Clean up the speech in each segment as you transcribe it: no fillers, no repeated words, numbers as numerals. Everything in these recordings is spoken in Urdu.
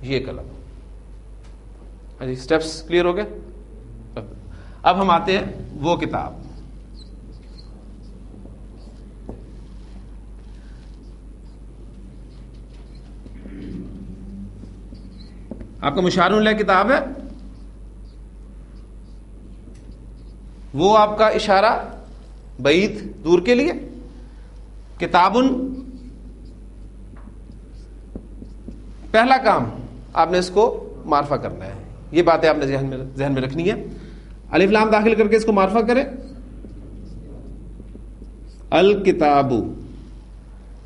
یہ قلم. ہاں جی اسٹیپس کلیئر ہو گئے. اب ہم آتے ہیں وہ کتاب. آپ کا مشار الیہ کتاب ہے, وہ آپ کا اشارہ بعید دور کے لیے. کتابن پہلا کام آپ نے اس کو معرفہ کرنا ہے. یہ باتیں آپ نے ذہن میں رکھنی ہے. الف لام داخل کر کے اس کو معرفہ کریں. الکتاب,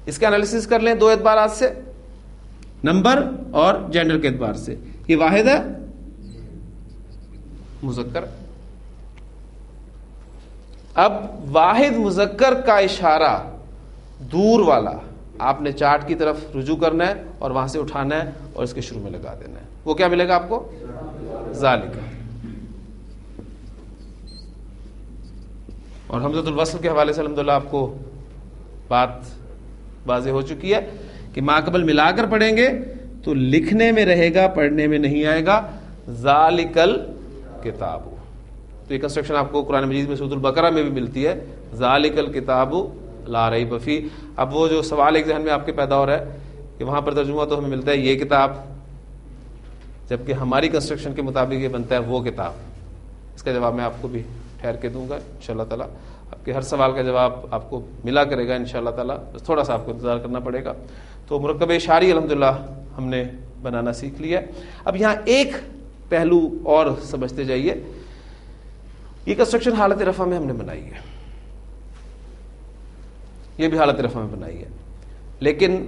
اس کا انالیسس کر لیں دو اعتبارات سے, نمبر اور جینڈر کے اعتبار سے. یہ واحد ہے مذکر. اب واحد مذکر کا اشارہ دور والا آپ نے چارٹ کی طرف رجوع کرنا ہے اور وہاں سے اٹھانا ہے اور اس کے شروع میں لگا دینا ہے. وہ کیا ملے گا آپ کو؟ ذالک. اور حمزۃ الوصل کے حوالے سے الحمدللہ آپ کو بات واضح ہو چکی ہے کہ ماقبل ملا کر پڑھیں گے تو لکھنے میں رہے گا, پڑھنے میں نہیں آئے گا. ذالک الکتاب, تو یہ کنسٹرکشن آپ کو قرآن مجید میں سورۃ البقرہ میں بھی ملتی ہے. ذالک الکتاب لا ریب فیہ. اب وہ جو سوال ایک ذہن میں آپ کے پیدا ہو رہا ہے کہ وہاں پر ترجمہ تو ہمیں ملتا ہے یہ کتاب, جبکہ ہماری کنسٹرکشن کے مطابق یہ بنتا ہے وہ کتاب. اس کا جواب میں آپ کو بھی ٹھہر کے دوں گا انشاءاللہ تعالی. آپ کے ہر سوال کا جواب آپ کو ملا کرے گا انشاءاللہ تعالی, بس تھوڑا سا آپ کو انتظار کرنا پڑے گا. تو مرکب اشاری الحمدللہ ہم نے بنانا سیکھ لیا. اب یہاں ایک پہلو اور سمجھتے جائیے. یہ کنسٹرکشن حالت رفع میں ہم نے بنائی ہے, یہ بھی حالت رفع میں بنائی ہے, لیکن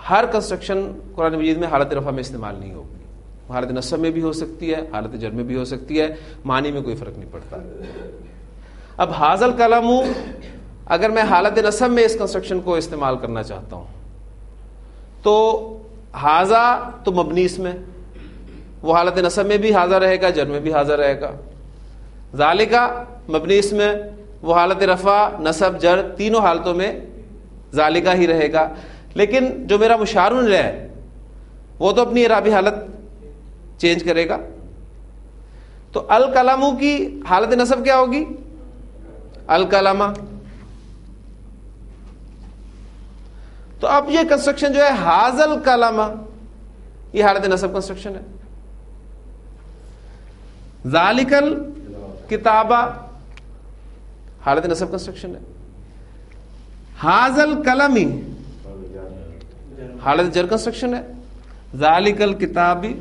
ہر کنسٹرکشن قرآن مجید میں حالت رفع میں استعمال نہیں ہوگی. حالت نصب میں بھی ہو سکتی ہے, حالت جر میں بھی ہو سکتی ہے, معنی میں کوئی فرق نہیں پڑتا. اب حاضل قلم اگر میں حالت نصب میں اس کنسٹرکشن کو استعمال کرنا چاہتا ہوں تو حاضا تو مبنی اس میں, وہ حالت نصب میں بھی حاضا رہے گا, جر میں بھی حاضا رہے گا. ذالکا مبنی اس میں, وہ حالت رفع نصب جر تینوں حالتوں میں ذالکا ہی رہے گا. لیکن جو میرا مشار الیہ ہے وہ تو اپنی اعرابی حالت چینج کرے گا. تو الکلامو کی حالت نصب کیا ہوگی؟ الکلامہ. تو اب یہ کنسٹرکشن جو ہے حاضل کلامہ, یہ حالت نصب کنسٹرکشن ہے. ذالکل کتابہ حالت نصب کنسٹرکشن ہے. حاضل کلمی حالت جر کنسٹرکشن ہے. ذالکل کتابی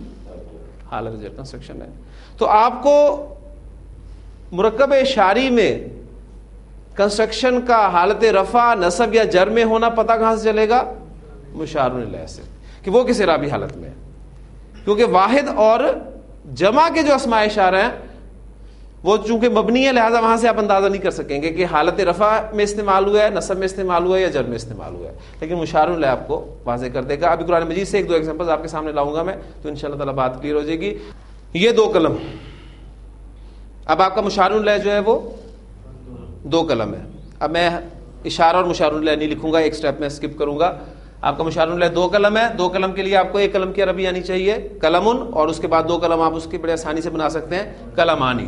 حالت جر کنسٹرکشن ہے. تو آپ کو مرکب اشاری میں کنسٹرکشن کا حالت رفع نصب یا جر میں ہونا پتہ کہاں سے چلے گا؟ مشار الیہ سے, کہ وہ کس اعرابی حالت میں ہے. کیونکہ واحد اور جمع کے جو اسماء اشارہ ہیں وہ چونکہ مبنی ہے, لہذا وہاں سے آپ اندازہ نہیں کر سکیں گے کہ حالت رفع میں استعمال ہوا ہے, نصب میں استعمال ہوا ہے یا جر میں استعمال ہوا ہے. لیکن مشار الیہ آپ کو واضح کر دے گا. ابھی قرآن مجید سے ایک دو ایگزامپل آپ کے سامنے لاؤں گا میں, تو انشاءاللہ تعالی بات کلیئر ہو جائے گی. یہ دو قلم, اب آپ کا مشار الیہ جو ہے وہ دو قلم ہے. اب میں اشارہ اور مشار الیہ نہیں لکھوں گا, ایک سٹیپ میں اسکپ کروں گا. آپ کا مشار الیہ دو قلم ہے. دو قلم کے لیے آپ کو ایک قلم کی عربی آنی چاہیے قلمن, اور اس کے بعد دو قلم آپ اس کی بڑے آسانی سے بنا سکتے ہیں قلمانی.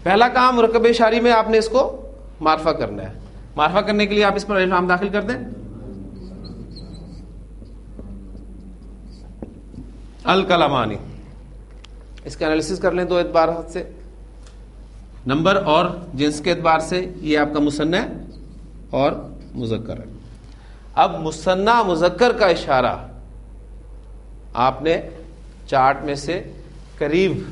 پہلا کام مرکب اشاری میں آپ نے اس کو معرفہ کرنا ہے. معرفہ کرنے کے لیے آپ اس پر الف لام داخل کر دیں. الکلمانی, اس کا انالیسس کر لیں دو اعتبارات سے, نمبر اور جنس کے اعتبار سے. یہ آپ کا مثنی اور مذکر ہے. اب مثنی مذکر کا اشارہ آپ نے چارٹ میں سے قریب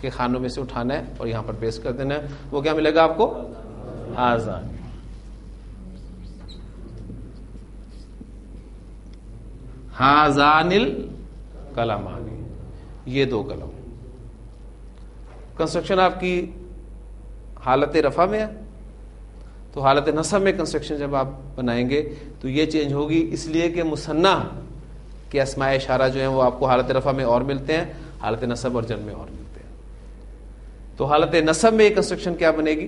کے خانوں میں سے اٹھانا ہے اور یہاں پر پیسٹ کر دینا ہے. وہ کیا ملے گا آپ کو؟ آزان. ہازان الکلمانی, یہ دو قلم. کنسٹرکشن آپ کی حالت رفع میں ہے, تو حالت نصب میں کنسٹرکشن جب آپ بنائیں گے تو یہ چینج ہوگی, اس لیے کہ مثنی کے اسماء اشارہ جو ہیں وہ آپ کو حالت رفع میں اور ملتے ہیں, حالت نصب اور جر میں اور ملتے ہیں. تو حالت نصب میں یہ کنسٹرکشن کیا بنے گی؟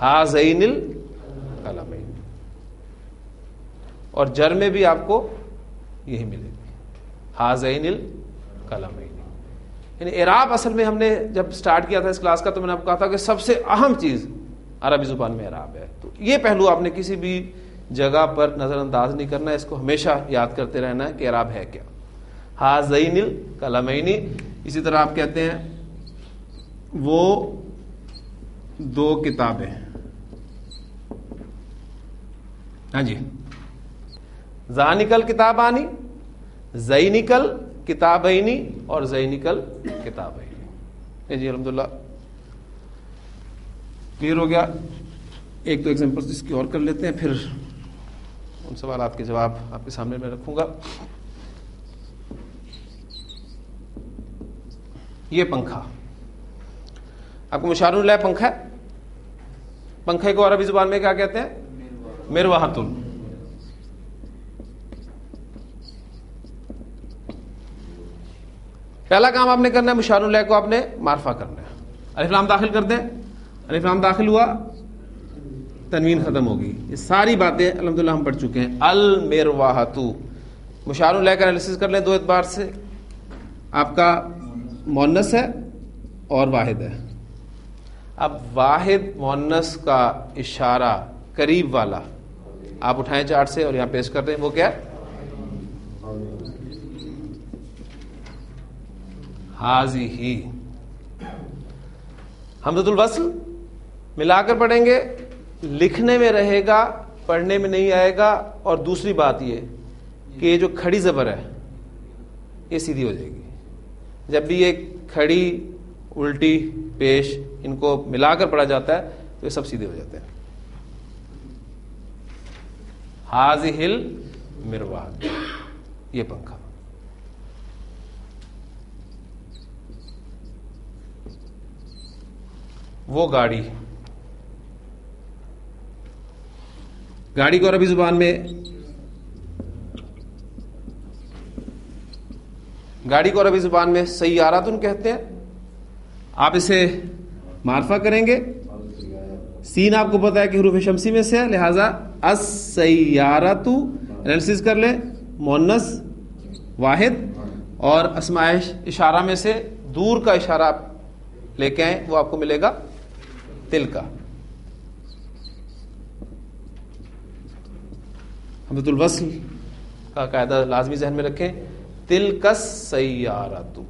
ہازین القلمین، اور جر میں بھی آپ کو یہی ملے گی، ہازین القلمین۔ یعنی اعراب اصل میں ہم نے جب سٹارٹ کیا تھا اس کلاس کا تو میں نے آپ کو کہا تھا کہ سب سے اہم چیز عربی زبان میں اعراب ہے، تو یہ پہلو آپ نے کسی بھی جگہ پر نظر انداز نہیں کرنا ہے، اس کو ہمیشہ یاد کرتے رہنا ہے کہ اعراب ہے کیا، ہازین القلمین۔ اسی طرح آپ کہتے ہیں وہ دو کتابیں، ہاں جی، ذانکل کتابانی، زینکل کتابینی اور زینکل کتابینی۔ جی الحمدللہ کلیئر ہو گیا۔ ایک دو ایگزامپلس اس کی اور کر لیتے ہیں، پھر ان سوالات کے جواب آپ کے سامنے میں رکھوں گا۔ یہ پنکھا آپ کو مشار اللہ پنکھا ہے، پنکھے کو عربی زبان میں کیا کہتے ہیں؟ مروحۃ۔ پہلا کام آپ نے کرنا ہے، مشار اللہ کو آپ نے معرفہ کرنا ہے، الف لام داخل کر دیں، الف لام داخل ہوا، تنوین ختم ہوگی۔ یہ ساری باتیں الحمدللہ ہم پڑھ چکے ہیں۔ المروحۃ، مشار اللہ کا انالیسس کر لیں دو اعتبار سے، آپ کا مؤنث ہے اور واحد ہے۔ اب واحد مؤنث کا اشارہ قریب والا آپ اٹھائیں چارٹ سے اور یہاں پیش کر دیں، وہ کیا ہے؟ ہاذہ۔ حمزۃ الوصل ملا کر پڑھیں گے، لکھنے میں رہے گا، پڑھنے میں نہیں آئے گا، اور دوسری بات یہ کہ یہ جو کھڑی زبر ہے یہ سیدھی ہو جائے گی۔ جب بھی یہ کھڑی، الٹی، پیش، ان کو ملا کر پڑھا جاتا ہے تو یہ سب سیدھے ہو جاتے ہیں۔ ہاذہ المروحۃ، یہ پنکھا۔ وہ گاڑی، گاڑی کو عربی زبان میں، گاڑی کو عربی زبان میں سیاراتن کہتے ہیں۔ آپ اسے معرفہ کریں گے، سین آپ کو پتا ہے کہ حروف شمسی میں سے ہے، لہذا السیارۃ انالیسس کر لیں، مؤنث واحد، اور اسماء اشارہ میں سے دور کا اشارہ آپ لے کے آئیں، وہ آپ کو ملے گا تل کا۔ حمزۃ الوصل کا قاعدہ لازمی ذہن میں رکھیں، تلک السیارۃ۔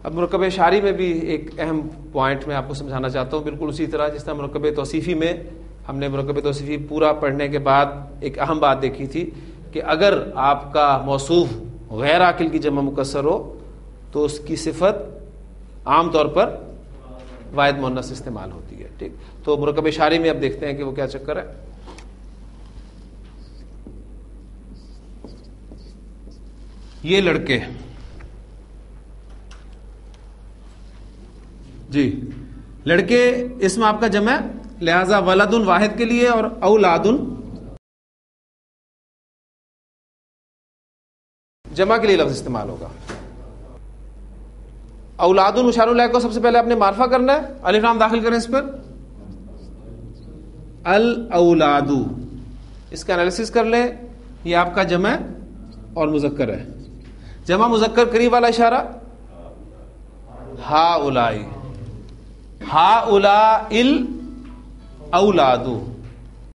اب مرکب اشاری میں بھی ایک اہم پوائنٹ میں آپ کو سمجھانا چاہتا ہوں، بالکل اسی طرح جس طرح مرکب توصیفی میں ہم نے مرکب توصیفی پورا پڑھنے کے بعد ایک اہم بات دیکھی تھی کہ اگر آپ کا موصوف غیر عاقل کی جمع مکسر ہو تو اس کی صفت عام طور پر واحد مؤنث استعمال ہوتی ہے، ٹھیک۔ تو مرکب اشاری میں اب دیکھتے ہیں کہ وہ کیا چکر ہے۔ یہ لڑکے، جی لڑکے اسم آپ کا جمع ہے، لہذا ولد واحد کے لیے اور اولاد جمع کے لیے لفظ استعمال ہوگا۔ اولاد مشار اللہ کو سب سے پہلے آپ نے معرفہ کرنا ہے، الف لام داخل کریں اس پر، الاولاد، اس کا انالیسس کر لیں، یہ آپ کا جمع اور مذکر ہے۔ جمع مذکر قریب والا اشارہ ہا اولائی، ہا اولا الاولاد،